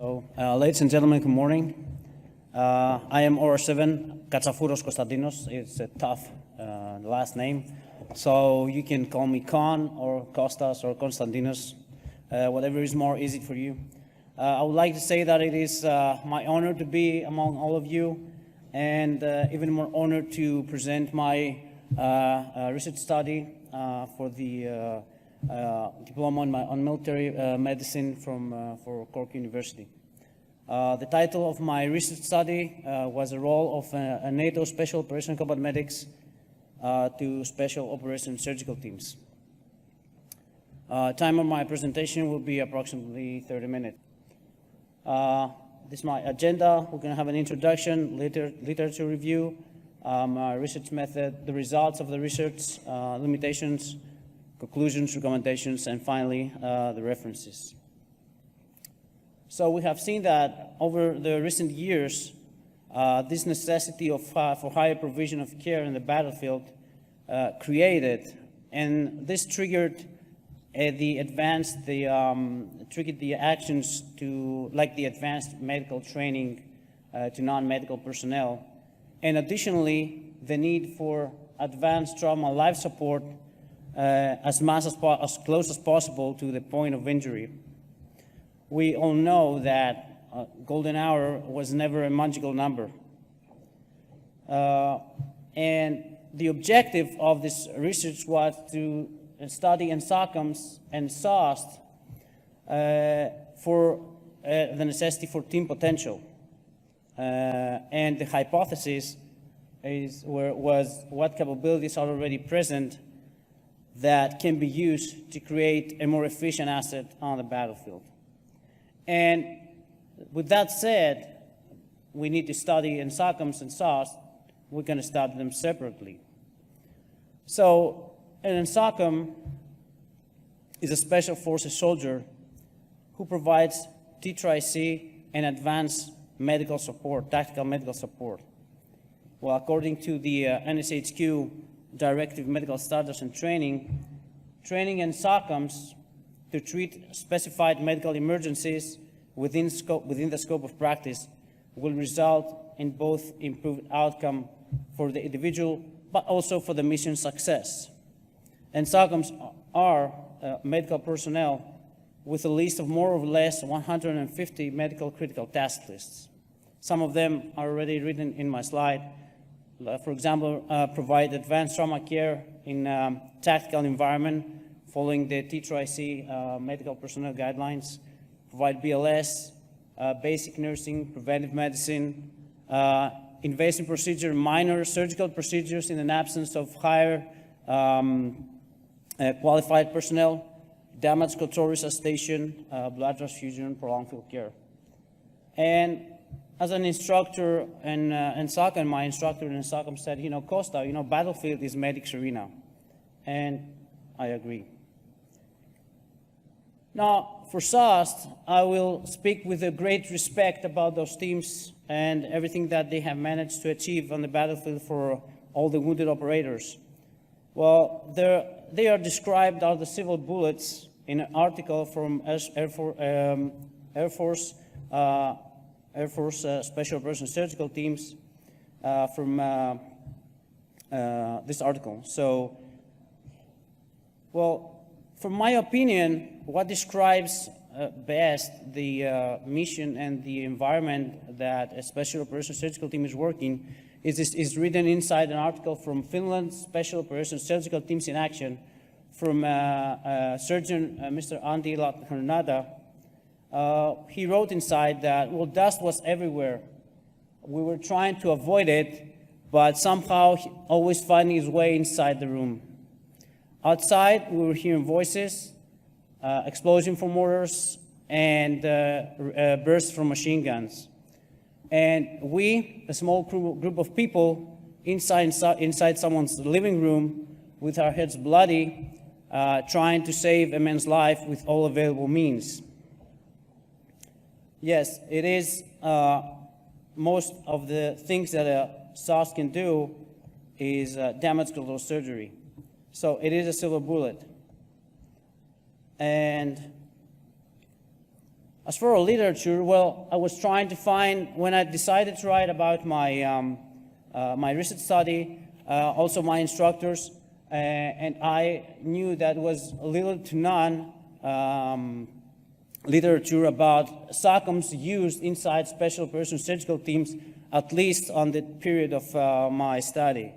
Ladies and gentlemen, good morning. I am OR7 Katsafouros Konstantinos. It's a tough last name, so you can call me Kon or Kostas or Konstantinos, whatever is more easy for you. I would like to say that it is my honor to be among all of you, and even more honor to present my research study for the diploma on military medicine for Cork University. The title of my research study was a role of a NATO Special Operations Combat Medics to Special Operations Surgical Teams. Time of my presentation will be approximately 30 minutes. This is my agenda. We're going to have an introduction, literature review, my research method, the results of the research, limitations, conclusions, recommendations, and finally, the references. So we have seen that over the recent years, this necessity for higher provision of care in the battlefield created, and this triggered the actions to, like the advanced medical training to non-medical personnel, and additionally, the need for advanced trauma life support as close as possible to the point of injury. We all know that golden hour was never a magical number. And the objective of this research was to study NSOCMs and SOST for the necessity for team potential. And the hypothesis was what capabilities are already present that can be used to create a more efficient asset on the battlefield. And with that said, we need to study NSOCMs and SOST. We're going to study them separately. So an NSOCM is a special forces soldier who provides T-C and advanced medical support, tactical medical support. Well, according to the NSHQ Directive Medical Standards and Training NSOCMs to treat specified medical emergencies within the scope of practice will result in both improved outcome for the individual, but also for the mission success. NSOCMs are medical personnel with a list of more or less 150 medical critical task lists. Some of them are already written in my slide. For example, provide advanced trauma care in tactical environment following the T-C medical personnel guidelines, provide BLS, basic nursing, preventive medicine, invasive procedure, minor surgical procedures in an absence of higher qualified personnel, damage control resuscitation, blood transfusion, prolonged field care. And as an instructor in NSOCM, my instructor in NSOCM said, Costa, battlefield is medics arena. And I agree. Now, for SOST, I will speak with a great respect about those teams and everything that they have managed to achieve on the battlefield for all the wounded operators. Well, they are described as the silver bullets in an article from Air Force Special Operations Surgical Teams from this article. So, well, from my opinion, what describes best the mission and the environment that a Special Operations Surgical Team is working is written inside an article from Finland's Special Operations Surgical Teams in Action from Surgeon Mr. Antti Lahternada. He wrote inside that, well, dust was everywhere. We were trying to avoid it, but somehow always finding his way inside the room. Outside, we were hearing voices, explosion from mortars, and bursts from machine guns. And we, a small group of people, inside someone's living room with our heads bloody, trying to save a man's life with all available means. Yes, it is most of the things that a SOST can do is damage control surgery. So it is a silver bullet. And As for literature, well, I was trying to find, when I decided to write about my, my research study, also my instructors, and I knew that was little to none literature about SOCMs used inside special operations surgical teams, at least on the period of my study.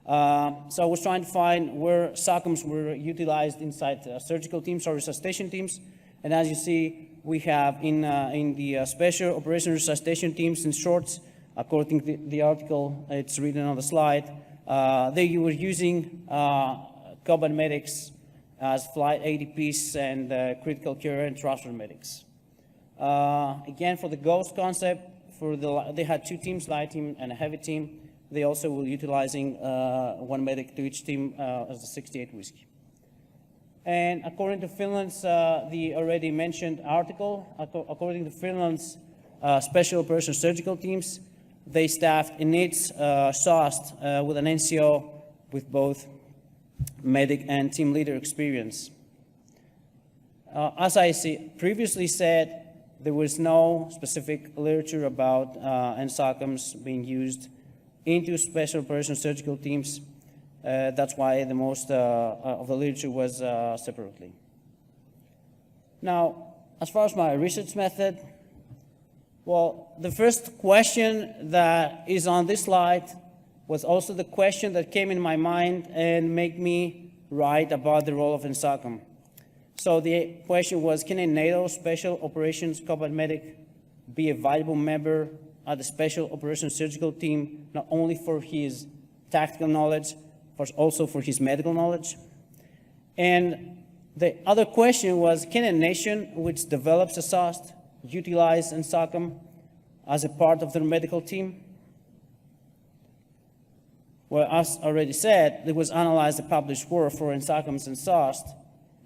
So I was trying to find where SOCMs were utilized inside surgical teams or resuscitation teams. And as you see, we have in the special operations resuscitation teams, in short, according to the article, it's written on the slide, they were using combat medics as flight ADPs and critical care and transfer medics. Again, for the GHOST concept, they had two teams, light team and a heavy team. They also were utilizing one medic to each team as a 68 whiskey. And according to Finland's, the already mentioned article, according to Finland's special operations surgical teams, they staffed in its SOST with an NCO with both medic and team leader experience. As I previously said, there was no specific literature about NSOCMs being used into special operations surgical teams. That's why the most of the literature was separately. Now, as far as my research method, well, the first question that is on this slide was also the question that came in my mind and made me write about the role of NSOCM. So the question was, can a NATO Special Operations Combat Medic be a valuable member of the Special Operations Surgical Team, not only for his tactical knowledge, but also for his medical knowledge? And the other question was, can a nation which develops a SOST utilize NSOCM as a part of their medical team? Well, as already said, there was analyzed the published work for NSOCMs and SOST,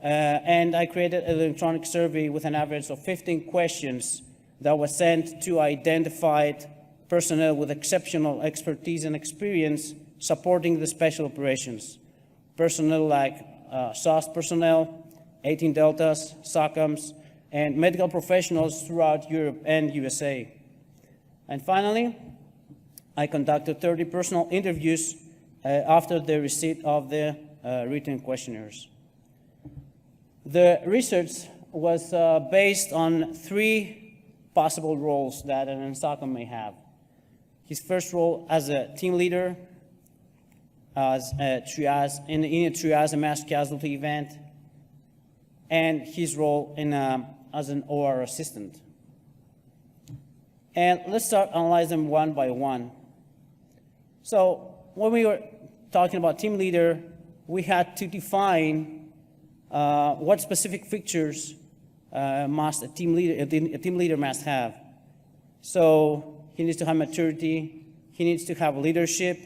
and I created an electronic survey with an average of 15 questions that was sent to identified personnel with exceptional expertise and experience supporting the special operations. Personnel like SOST personnel, 18 Deltas, SOCMs, and medical professionals throughout Europe and USA. And finally, I conducted 30 personal interviews after the receipt of the written questionnaires. The research was based on 3 possible roles that an NSOCM may have. His first role as a team leader, as a triage, in a triage, a mass casualty event, and his role in, as an OR assistant. And let's start analyzing them one by one. So when we were talking about team leader, we had to define what specific features must a team leader must have. So he needs to have maturity, he needs to have leadership,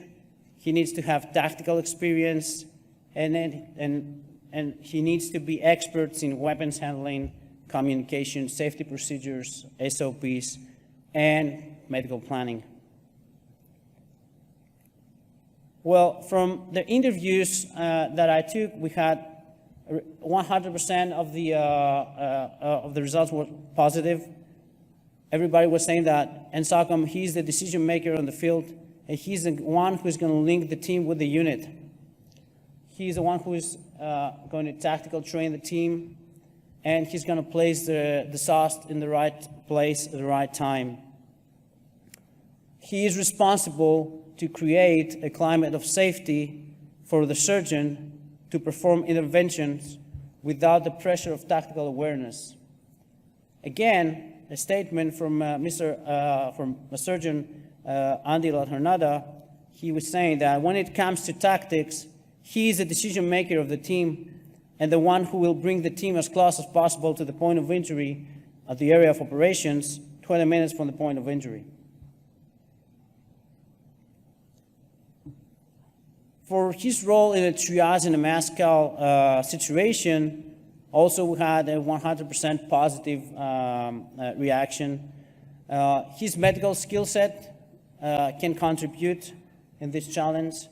he needs to have tactical experience, and he needs to be experts in weapons handling, communication, safety procedures, SOPs, and medical planning. Well, from the interviews that I took, we had 100% of the results were positive. Everybody was saying that NSOCM, he's the decision maker on the field, and he's the one who's going to link the team with the unit. He's the one who's going to tactical train the team, and he's going to place the SOST in the right place at the right time. He is responsible to create a climate of safety for the surgeon to perform interventions without the pressure of tactical awareness. Again, a statement from from Surgeon Andy Laternada, he was saying that when it comes to tactics, he is the decision maker of the team and the one who will bring the team as close as possible to the point of injury at the area of operations, 20 minutes from the point of injury. For his role in a triage in a mass cal situation, also we had a 100% positive reaction. His medical skill set can contribute in this challenge,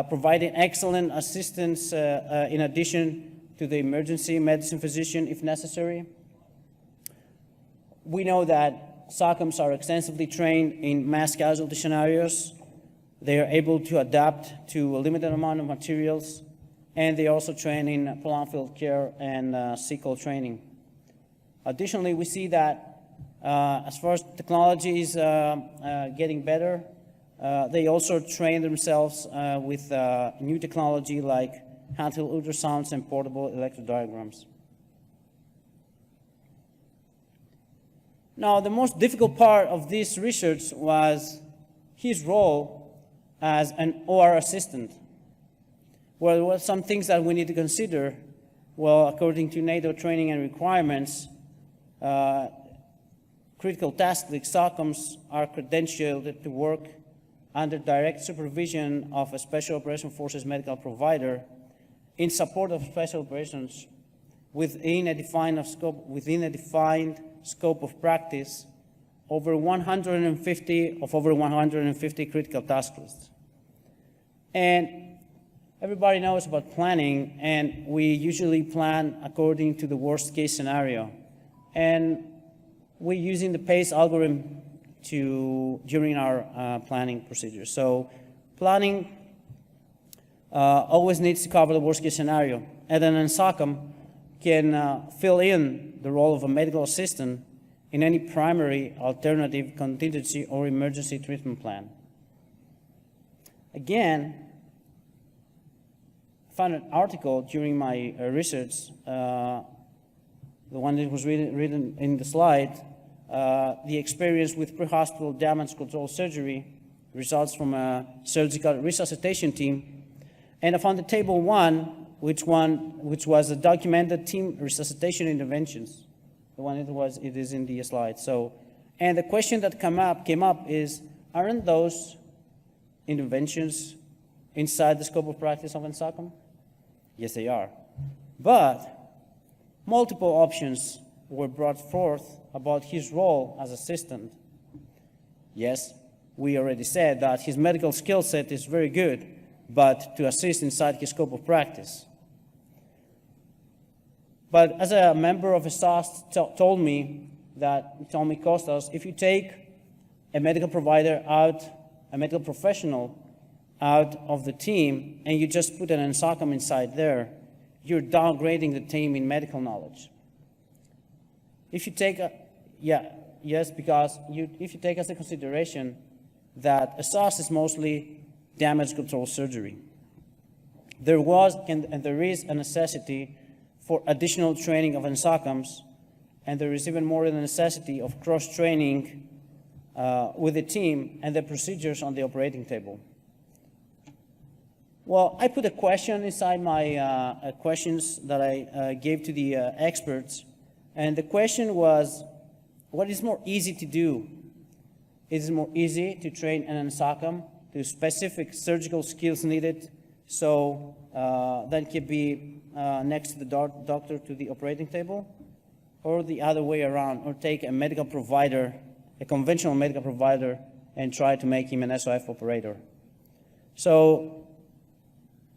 providing excellent assistance in addition to the emergency medicine physician if necessary. We know that SOCMs are extensively trained in mass casualty scenarios. They are able to adapt to a limited amount of materials, and they also train in prolonged field care and SQL training. Additionally, we see that as far as technology is getting better, they also train themselves with new technology like handheld ultrasounds and portable electrodiagrams. Now, the most difficult part of this research was his role as an OR assistant. Well, there were some things that we need to consider. Well, according to NATO training and requirements, critical tasks like SOCMs are credentialed to work under direct supervision of a Special Operations Forces medical provider in support of special operations within a defined scope of practice over 150 critical task lists. And everybody knows about planning, and we usually plan according to the worst case scenario. And we're using the PACE algorithm during our planning procedure. So planning always needs to cover the worst case scenario. And then NSOCM can fill in the role of a medical assistant in any primary, alternative, contingency, or emergency treatment plan. Again, I found an article during my research, the one that was written in the slide, the experience with pre-hospital damage control surgery, results from a surgical resuscitation team. And I found the table 1, which was a documented team resuscitation interventions, the one it is in the slide. So, and the question that came up is, aren't those interventions inside the scope of practice of NSOCM? Yes, they are. But multiple options were brought forth about his role as assistant. Yes, we already said that his medical skill set is very good, but to assist inside his scope of practice. But as a member of a SOS told me, Kostas, if you take a medical provider out, a medical professional out of the team, and you just put an NSOCM inside there, you're downgrading the team in medical knowledge. If you take if you take as a consideration that a SOS is mostly damage control surgery, there was and there is a necessity for additional training of NSOCMs, and there is even more of a necessity of cross-training with the team and the procedures on the operating table. Well, I put a question inside my questions that I gave to the experts, and the question was, what is more easy to do? Is it more easy to train an NSOCM to specific surgical skills needed, so that can be next to the doctor to the operating table, or the other way around, or take a medical provider, a conventional medical provider, and try to make him an SOF operator? So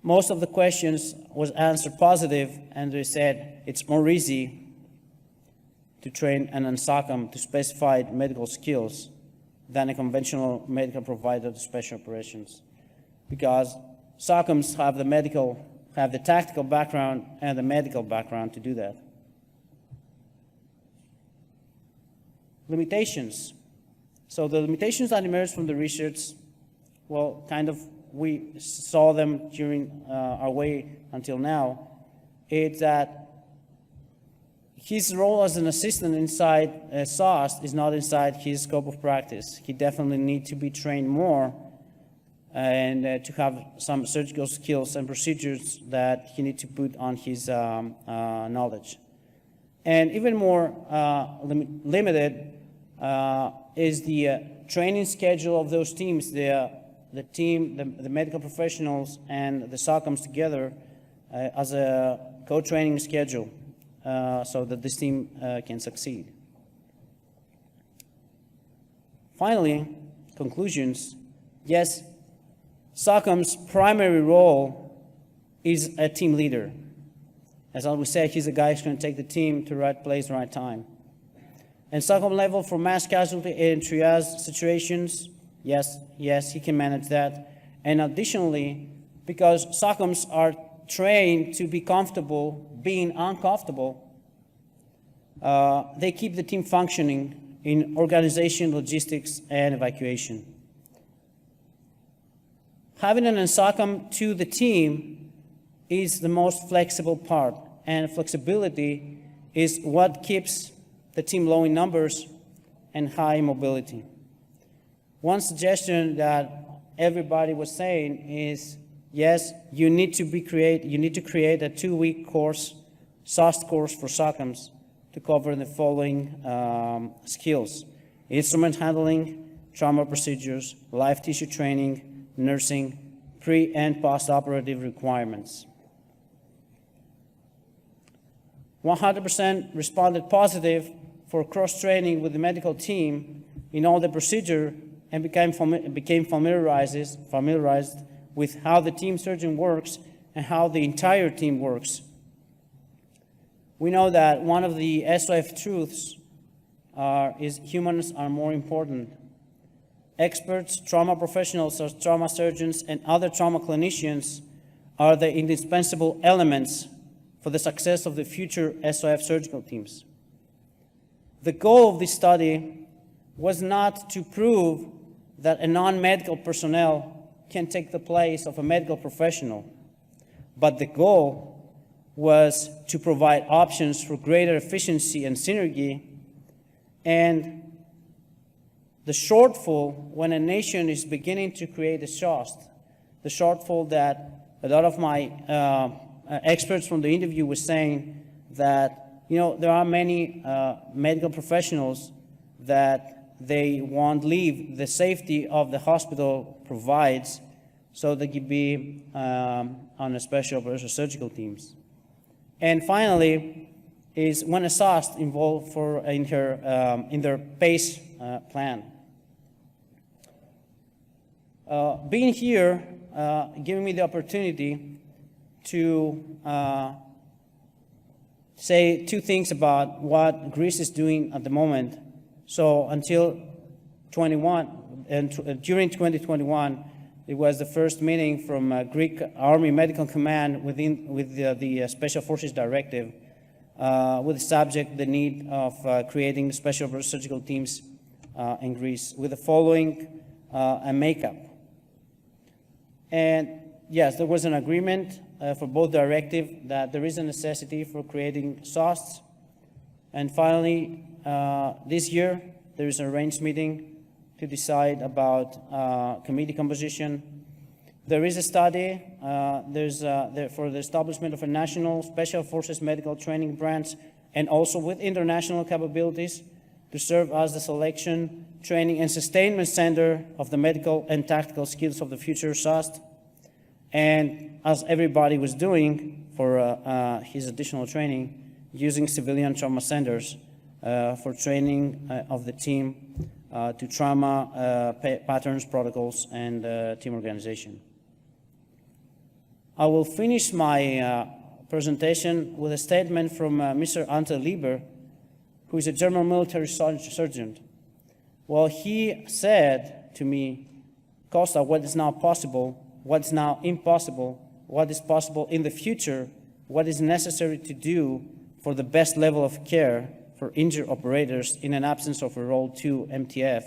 most of the questions was answered positive, and they said it's more easy to train an NSOCM to specified medical skills than a conventional medical provider to special operations, because SOCMs have the tactical background and the medical background to do that. Limitations. So the limitations that emerged from the research, well, we saw them during our way until now. It's that his role as an assistant inside SOS is not inside his scope of practice. He definitely needs to be trained more and to have some surgical skills and procedures that he needs to put on his knowledge. And even more limited is the training schedule of those teams, the medical professionals and the SOCMs together as a co-training schedule so that this team can succeed. Finally, conclusions. Yes, SOCM's primary role is a team leader. As I always say, he's the guy who's going to take the team to the right place, right time. NSOCM level for mass casualty and triage situations, yes, he can manage that. And additionally, because SOCMs are trained to be comfortable being uncomfortable, they keep the team functioning in organization, logistics, and evacuation. Having an NSOCM to the team is the most flexible part, and flexibility is what keeps the team low in numbers and high mobility. One suggestion that everybody was saying is, yes, you need to create a 2-week course, SOST course for SOCMs to cover the following skills: instrument handling, trauma procedures, live tissue training, nursing, pre- and post-operative requirements. 100% responded positive for cross-training with the medical team in all the procedure and became familiarized with how the team surgeon works and how the entire team works. We know that one of the SOF truths is humans are more important. Experts, trauma professionals, or trauma surgeons, and other trauma clinicians are the indispensable elements for the success of the future SOF surgical teams. The goal of this study was not to prove that a non-medical personnel can take the place of a medical professional, but the goal was to provide options for greater efficiency and synergy, and the shortfall when a nation is beginning to create a SOST, the shortfall that a lot of my experts from the interview were saying that, there are many medical professionals that they won't leave the safety of the hospital provides, so they could be on a special operations surgical teams. And finally, is when a SOST involved in their PACE plan. Being here, giving me the opportunity to say 2 things about what Greece is doing at the moment. So until 21, and during 2021, it was the first meeting from Greek Army Medical Command with the Special Forces Directive, with the subject, the need of creating special surgical teams in Greece, with the following makeup. And yes, there was an agreement for both directive that there is a necessity for creating SOSTs. And finally, this year, there is an arranged meeting to decide about committee composition. There is a study for the establishment of a national special forces medical training branch, and also with international capabilities to serve as the selection, training, and sustainment center of the medical and tactical skills of the future SOST. And as everybody was doing for his additional training, using civilian trauma centers for training of the team to trauma patterns, protocols, and team organization. I will finish my presentation with a statement from Mr. Ante Lieber, who is a German military surgeon. Well, he said to me, Costa, what is now possible, what's now impossible, what is possible in the future, what is necessary to do for the best level of care for injured operators in an absence of a Role 2 MTF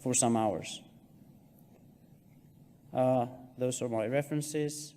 for some hours. Those are my references.